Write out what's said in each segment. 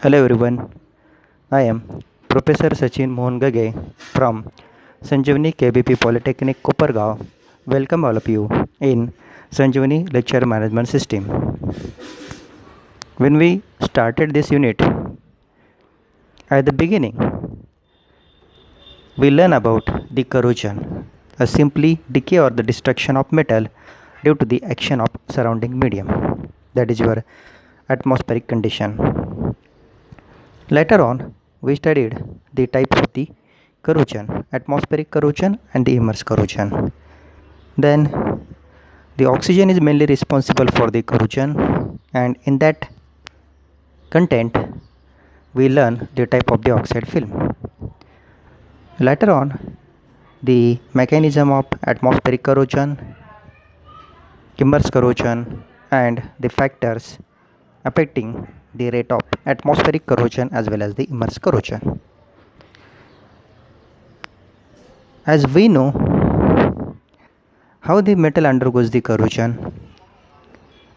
Hello everyone, I am Professor Sachin Mohan Gage from Sanjeevani KBP Polytechnic Kopargaon. Welcome all of you in Sanjeevani Lecture Management System. When we started this unit, at the beginning, we learn about the corrosion, a simply decay or the destruction of metal due to the action of surrounding medium, that is your atmospheric condition. Later on, we studied the types of the corrosion, atmospheric corrosion and the immersed corrosion. Then the oxygen is mainly responsible for the corrosion, and in that content we learn the type of the oxide film. Later on, the mechanism of atmospheric corrosion, immersed corrosion and the factors affecting the rate of atmospheric corrosion as well as the immersed corrosion. As we know how the metal undergoes the corrosion,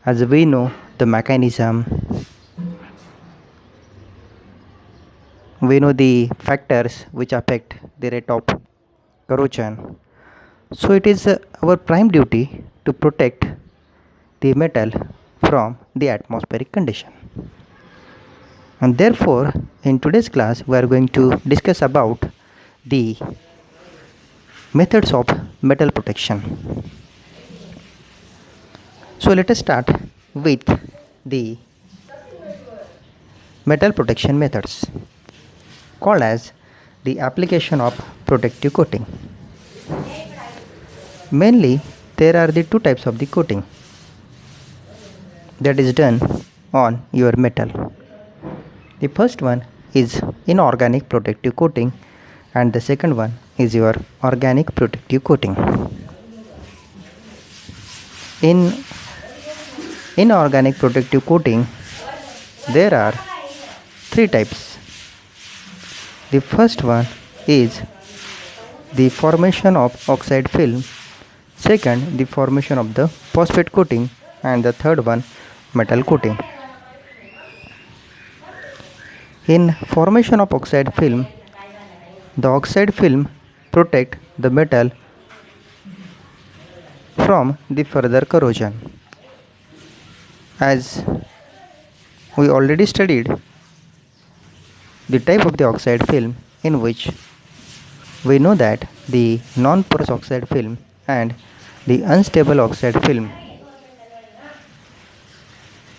as we know the mechanism, we know the factors which affect the rate of corrosion. So it is our prime duty to protect the metal from the atmospheric condition. And therefore, in today's class, we are going to discuss about the methods of metal protection. So let us start with the metal protection methods called as the application of protective coating. Mainly there are the two types of the coating that is done on your metal. The first one is inorganic protective coating and the second one is your organic protective coating. In inorganic protective coating there are three types. The first one is the formation of oxide film, second the formation of the phosphate coating and the third one metal coating. In formation of oxide film, the oxide film protect the metal from the further corrosion. As we already studied the type of the oxide film, in which we know that the non-porous oxide film and the unstable oxide film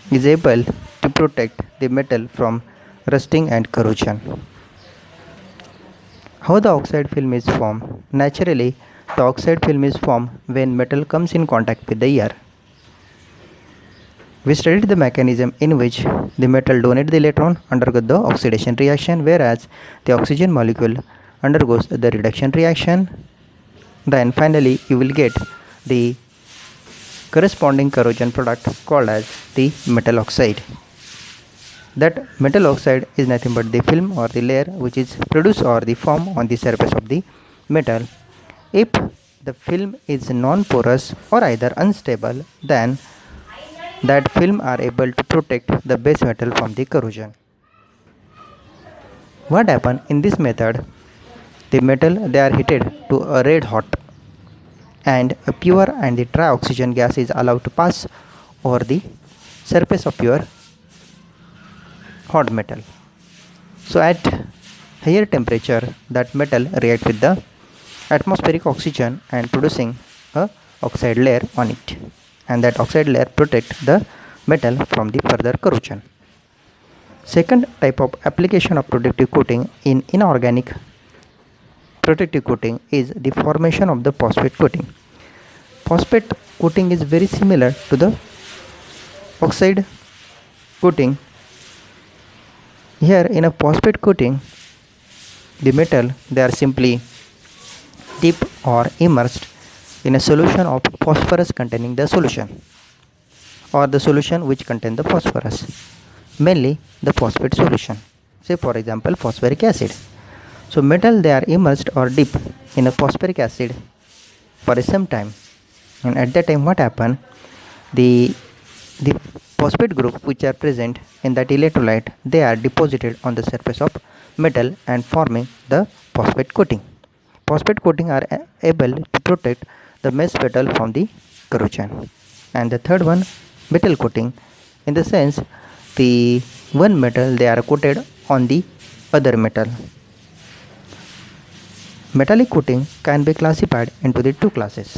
is able to protect the metal from rusting and corrosion. How the oxide film is formed? Naturally, the oxide film is formed when metal comes in contact with the air. We studied the mechanism in which the metal donates the electron undergoes the oxidation reaction, whereas the oxygen molecule undergoes the reduction reaction. Then finally you will get the corresponding corrosion product called as the metal oxide. That metal oxide is nothing but the film or the layer which is produced or the form on the surface of the metal. If the film is non-porous or either unstable, then that film are able to protect the base metal from the corrosion. What happen in this method? The metal they are heated to a red hot and a pure and the dry oxygen gas is allowed to pass over the surface of your hot metal. So at higher temperature that metal react with the atmospheric oxygen and producing a oxide layer on it, and that oxide layer protect the metal from the further corrosion. Second type of application of protective coating in inorganic protective coating is the formation of the phosphate coating. Phosphate coating is very similar to the oxide coating. Here in a phosphate coating, the metal they are simply dipped or immersed in a solution of phosphorus containing the solution or the solution which contain the phosphorus, mainly the phosphate solution, say for example phosphoric acid. So metal they are immersed or dipped in a phosphoric acid for some time, and at that time what happen, the phosphate group which are present in that electrolyte, they are deposited on the surface of metal and forming the phosphate coating. Phosphate coating are able to protect the mesh metal from the corrosion. And the third one, metal coating, in the sense the one metal they are coated on the other metal. Metallic coating can be classified into the two classes.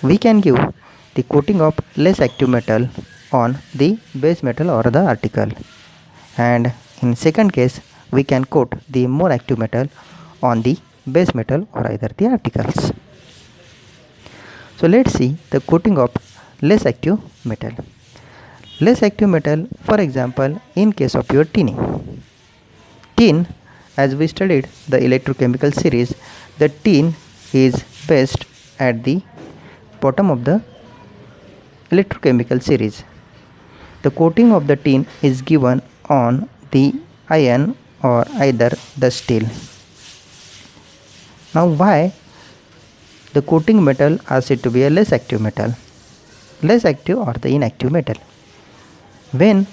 We can give the coating of less active metal on the base metal or the article, and in second case we can coat the more active metal on the base metal or either the articles. So let's see the coating of less active metal. Less active metal, for example, in case of your tin. Tin, as we studied the electrochemical series, the tin is based at the bottom of the electrochemical series. The coating of the tin is given on the iron or either the steel. Now why the coating metal are said to be a less active metal, less active or the inactive metal? When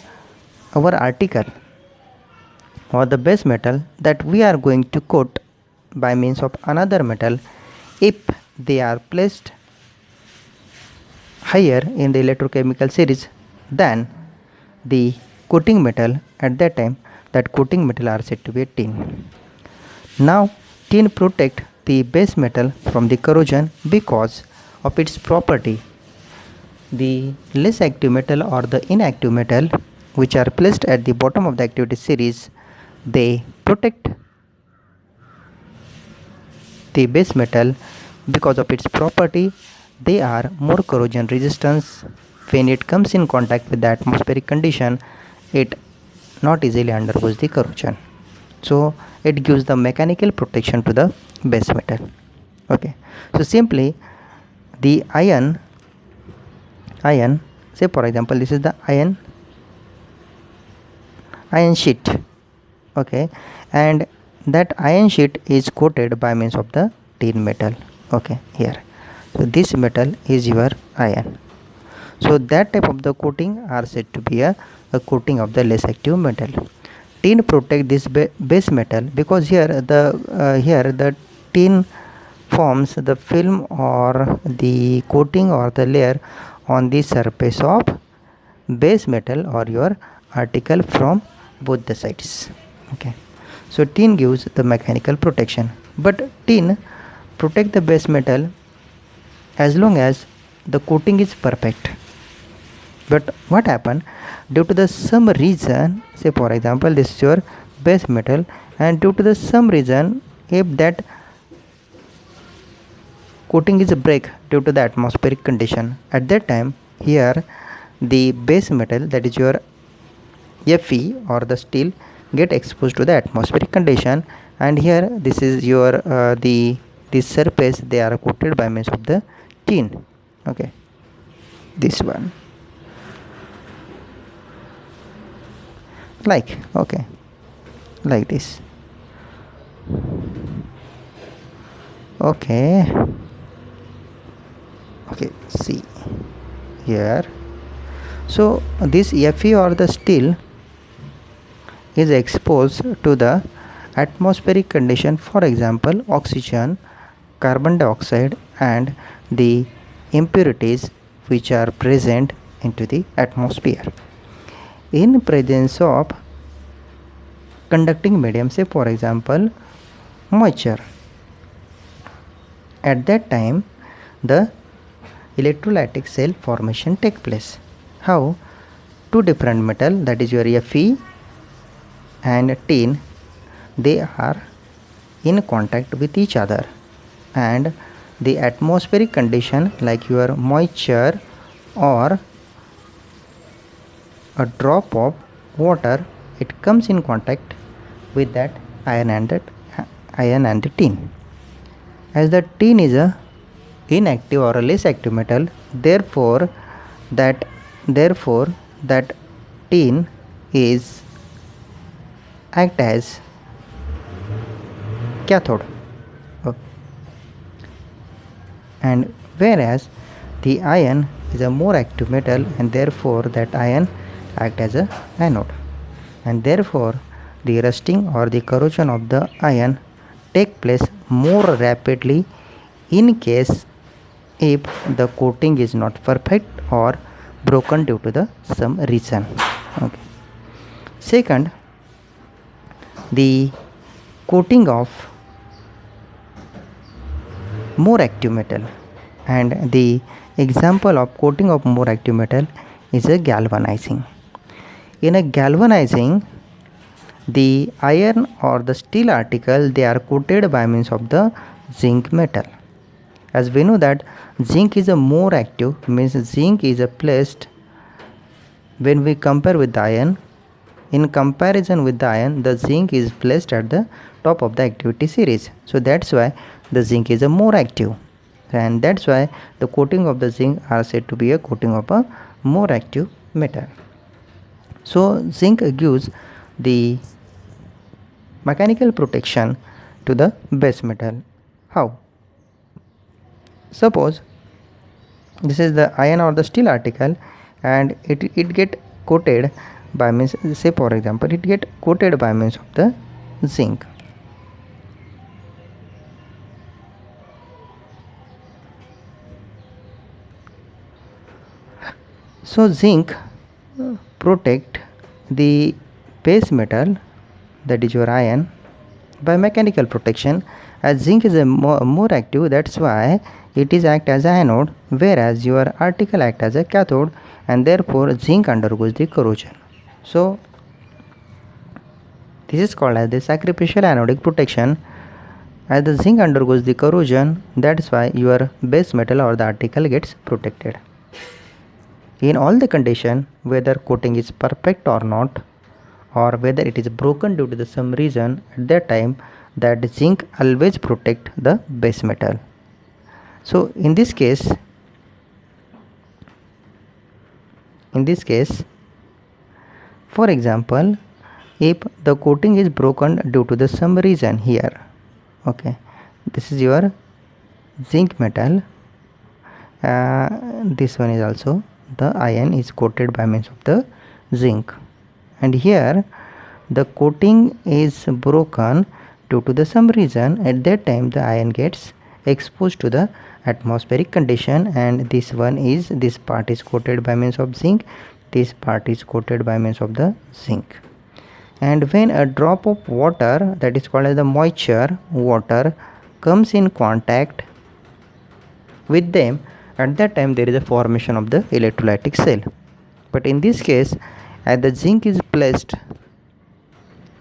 our article or the base metal that we are going to coat by means of another metal, if they are placed higher in the electrochemical series than the coating metal, at that time that coating metal are said to be a tin. Now tin protect the base metal from the corrosion because of its property. The less active metal or the inactive metal which are placed at the bottom of the activity series, they protect the base metal because of its property. They are more corrosion resistance. When it comes in contact with the atmospheric condition, it not easily undergoes the corrosion, so it gives the mechanical protection to the base metal. Okay, so simply the iron, say for example this is the iron sheet. Okay, and that iron sheet is coated by means of the tin metal. Okay, here, so this metal is your iron. So that type of the coating are said to be a coating of the less active metal. Tin protect this base metal because here the tin forms the film or the coating or the layer on the surface of base metal or your article from both the sides. Okay, so tin gives the mechanical protection, but tin protect the base metal as long as the coating is perfect. But what happened, due to the some reason, say for example this is your base metal, and due to the some reason if that coating is a break due to the atmospheric condition, at that time here the base metal, that is your Fe or the steel, get exposed to the atmospheric condition, and here this is your this surface they are coated by means of the tin. Okay, this one like, okay, like this. Okay, see here, so this Fe or the steel is exposed to the atmospheric condition, for example oxygen, carbon dioxide and the impurities which are present into the atmosphere. In presence of conducting medium, say for example moisture, at that time the electrolytic cell formation take place. How? Two different metal, that is your Fe and tin, they are in contact with each other, and the atmospheric condition like your moisture or a drop of water, it comes in contact with that iron and the tin. As the tin is a inactive or a less active metal, therefore that tin is act as cathode, and whereas the iron is a more active metal, and therefore that ion act as a anode, and therefore the rusting or the corrosion of the ion take place more rapidly in case if the coating is not perfect or broken due to the some reason. Okay. Second, the coating of more active metal, and the example of coating of more active metal is a galvanizing. In a galvanizing, the iron or the steel article, they are coated by means of the zinc metal. As we know that zinc is a more active, means zinc is a placed when we compare with the iron. In comparison with the iron, the zinc is placed at the top of the activity series. So that's why the zinc is a more active, and that's why the coating of the zinc are said to be a coating of a more active metal. So zinc gives the mechanical protection to the base metal. How? Suppose this is the iron or the steel article, and it get coated by means, say for example, it get coated by means of the zinc. So zinc protect the base metal, that is your iron, by mechanical protection, as zinc is a more active, that's why it is act as an anode, whereas your article act as a cathode, and therefore zinc undergoes the corrosion. So this is called as the sacrificial anodic protection. As the zinc undergoes the corrosion, that's why your base metal or the article gets protected. In all the condition, whether coating is perfect or not, or whether it is broken due to the some reason, at that time that zinc always protect the base metal. So in this case, for example, if the coating is broken due to the some reason here, okay, this is your zinc metal, this one is also the iron is coated by means of the zinc, and here the coating is broken due to the some reason, at that time the iron gets exposed to the atmospheric condition, and this part is coated by means of zinc, this part is coated by means of the zinc. And when a drop of water, that is called as the moisture water, comes in contact with them, at that time there is a formation of the electrolytic cell. But in this case, as the zinc is placed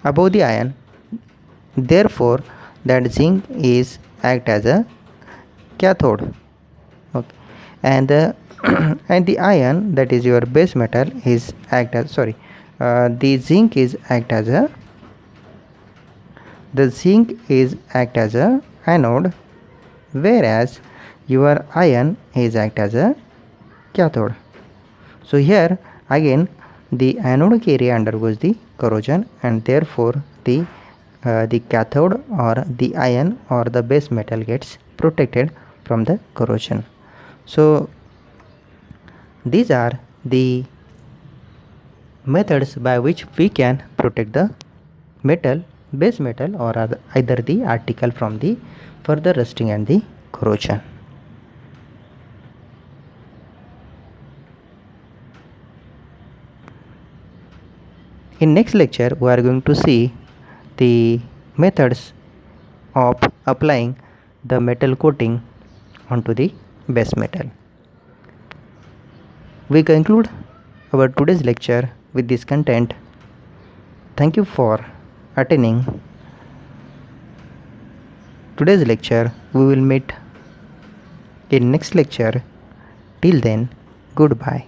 above the iron, therefore that zinc is act as a cathode, okay, and the and the iron, that is your base metal, is act as the zinc is act as a anode, whereas your iron is act as a cathode. So here again the anodic area undergoes the corrosion, and therefore the cathode or the iron or the base metal gets protected from the corrosion. So these are the methods by which we can protect the base metal or either the article from the further rusting and the corrosion. In next lecture, we are going to see the methods of applying the metal coating onto the base metal. We conclude our today's lecture with this content. Thank you for attending today's lecture. We will meet in next lecture. Till then, goodbye.